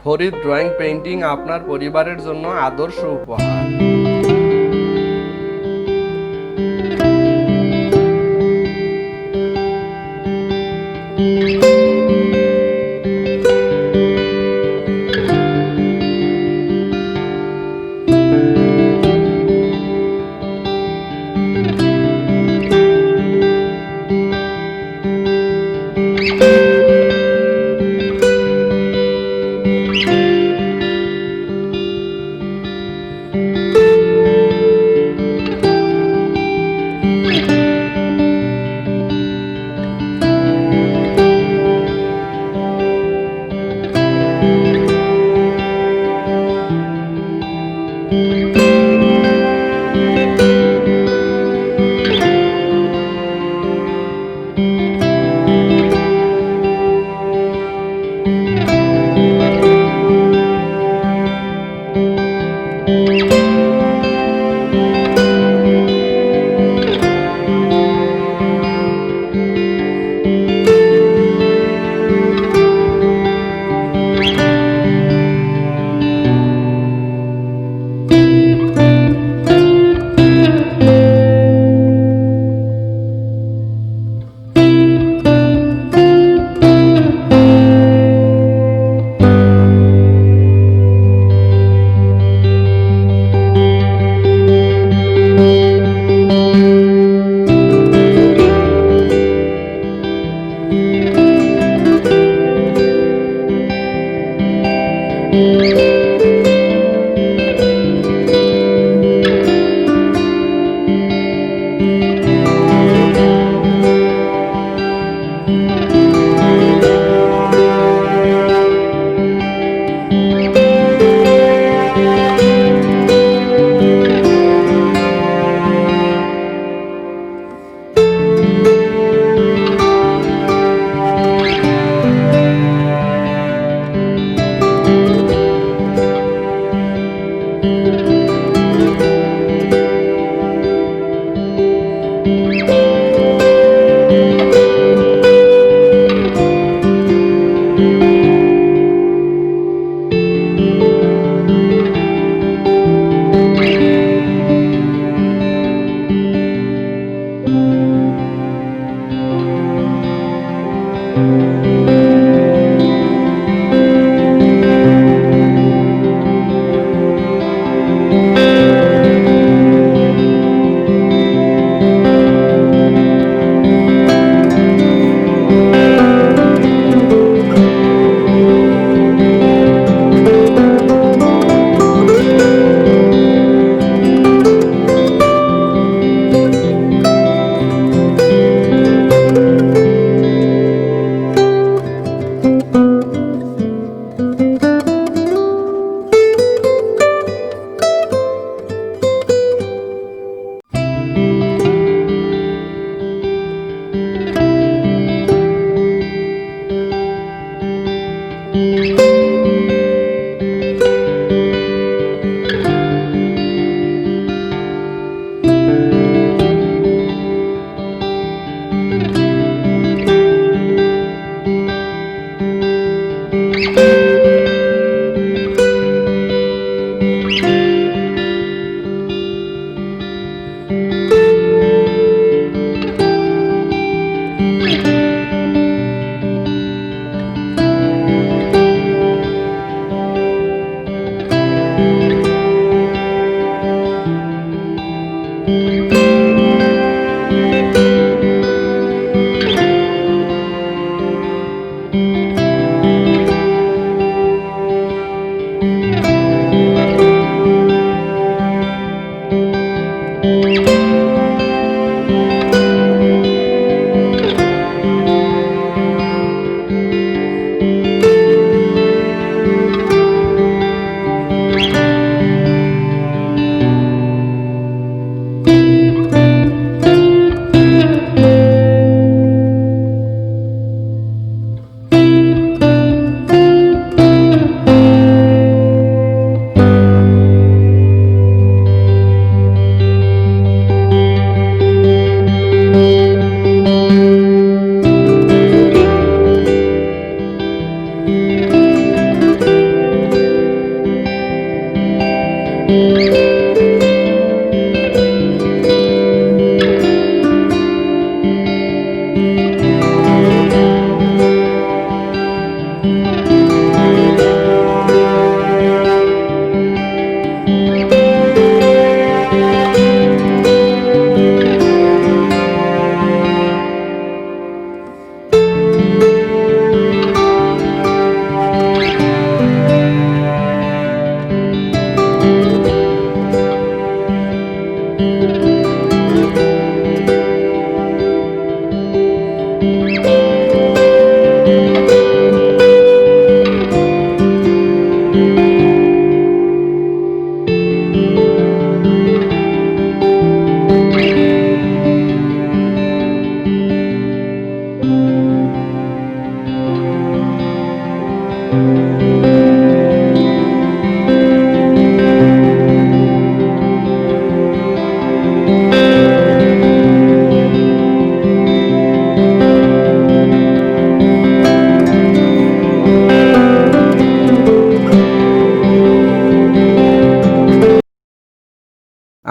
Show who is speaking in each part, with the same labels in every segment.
Speaker 1: হরির drawing painting আপনার পরিবারের জন্য আদর্শ উপহার।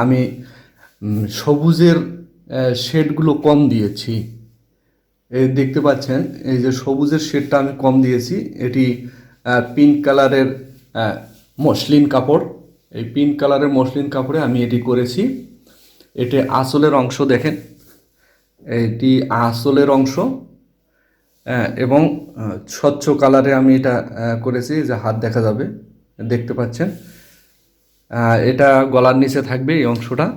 Speaker 2: আমি সবুজের শেডগুলো কম দিয়েছি। এই দেখতে পাচ্ছেন, এই যে সবুজের শেডটা আমি কম দিয়েছি। এটি পিঙ্ক কালারের মসলিন কাপড়। এই পিঙ্ক কালারের মসলিন কাপড়ে আমি এটি করেছি। এটি আঁচলের অংশ দেখেন, এটি আঁচলের অংশ। এবং স্বচ্ছ কালারে আমি এটা করেছি, যে হাত দেখা যাবে, দেখতে পাচ্ছেন। এটা গলার নিচে থাকবে এই অংশটা,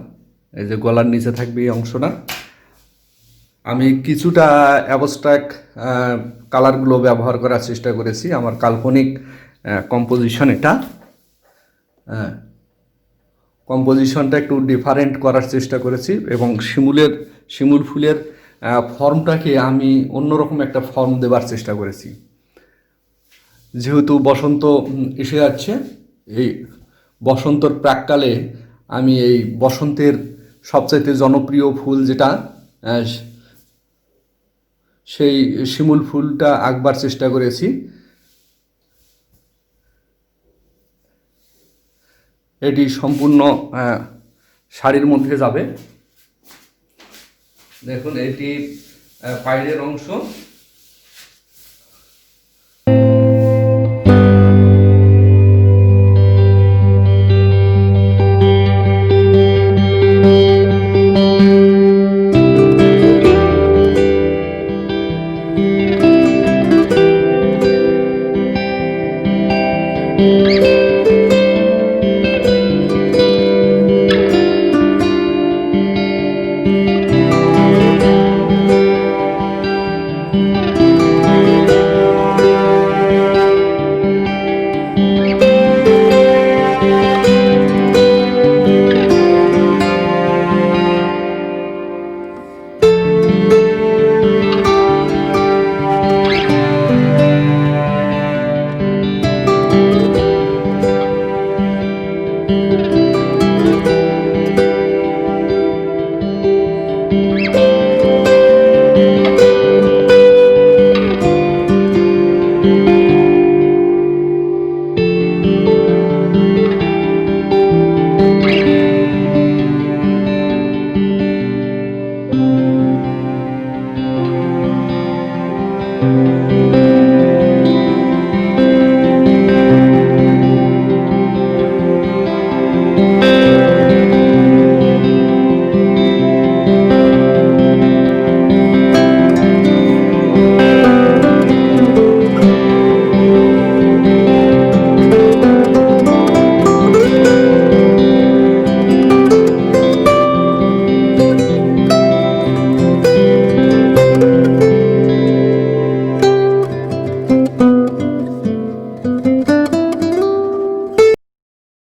Speaker 2: এই যে গলার নিচে থাকবে এই অংশটা। আমি কিছুটা অ্যাবস্ট্রাক্ট কালারগুলো ব্যবহার করার চেষ্টা করেছি, আমার কাল্পনিক কম্পোজিশন এটা। কম্পোজিশনটা একটু ডিফারেন্ট করার চেষ্টা করেছি, এবং শিমুল ফুলের ফর্মটাকে আমি অন্যরকম একটা ফর্ম দেবার চেষ্টা করেছি। যেহেতু বসন্ত এসে যাচ্ছে, এই বসন্তর প্রাককালে আমি এই বসন্তের সবচাইতে জনপ্রিয় ফুল যেটা, সেই শিমুল ফুলটা আঁকবার চেষ্টা করেছি। এটি সম্পূর্ণ শাড়ির মধ্যে যাবে। দেখুন, এটি পায়ের অংশ।